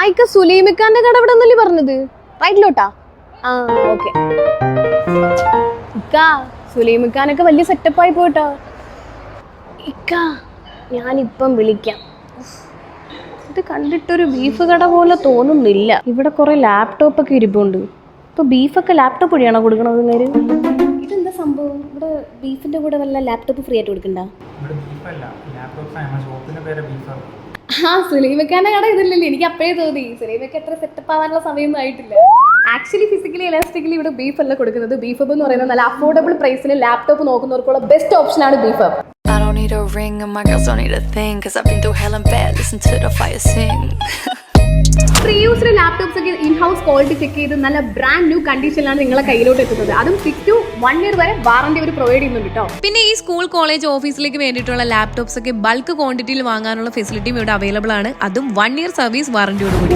ഇക്ക സുലൈമിക്കാന്റെ കട ഇവിടെ ഒന്നല്ലേ പറഞ്ഞത്? റൈറ്റിലോട്ടാ? ആ ഓക്കെ. ഇക്ക സുലൈമിക്കാനൊക്കെ വലിയ സെറ്റപ്പായി പോയിട്ടോ. ഇക്ക ഞാനിപ്പം വിളിക്കാം. ഇത് കണ്ടിട്ടൊരു ബീഫ് കട പോലെ തോന്നുന്നില്ല. ഇവിടെ കുറെ ലാപ്ടോപ്പ് ഒക്കെ ഇരിപ്പുണ്ട്. ഇപ്പൊ ബീഫൊക്കെ ലാപ്ടോപ്പ് വഴിയാണോ കൊടുക്കണത് നേര്? ഇതെന്താ സംഭവം? ഇവിടെ ബീഫിന്റെ കൂടെ വല്ല ലാപ്ടോപ്പ് ഫ്രീ ആയിട്ട് കൊടുക്കണ്ട? ആ സുലൈമക്കാന്റെ കട ഇതില്ലല്ലോ. എനിക്ക് അപ്പോഴേ തോന്നി സുലൈമക്ക് എത്ര സെറ്റപ്പ് ആവാനുള്ള സമയമൊന്നും ആയിട്ടില്ല. ആക്ച്വലി ഫിസിക്കലി എലാസ്റ്റിക്കലി ഇവിടെ ബീഫ് അല്ല കൊടുക്കുന്നത്. ബീഫ് ഹബ് എന്ന് പറയുന്നത് നല്ല അഫോർഡബിൾ പ്രൈസിന് ലാപ്ടോപ്പ് നോക്കുന്നവർക്കുള്ള ബെസ്റ്റ് ഓപ്ഷൻ ആണ് beef hub. I don't need a ring and my girls don't need a thing, cause I've been through hell and bad, listen to the fire sing. Free used laptops ഒക്കെ in house quality check ചെയ്ത് നല്ല brand new കണ്ടീഷനിലാണ് നിങ്ങളെ കയ്യിലോട്ട് എത്തുന്നത്. അതും 6 to 1 year വരെ warranty അവർ provide ചെയ്യുന്നുണ്ട് കേട്ടോ. പിന്നെ ഈ സ്കൂൾ കോളേജ് ഓഫീസിലേക്ക് വേണ്ടിയിട്ടുള്ള ലാപ്ടോപ്സ് ഒക്കെ ബൾക്ക് ക്വാണ്ടിറ്റിയിൽ വാങ്ങാനുള്ള ഫെസിലിറ്റിയും ഇവിടെ അവൈലബിൾ ആണ്. അതും 1 year സർവീസ് വാറന്റിയോട് കൂടി.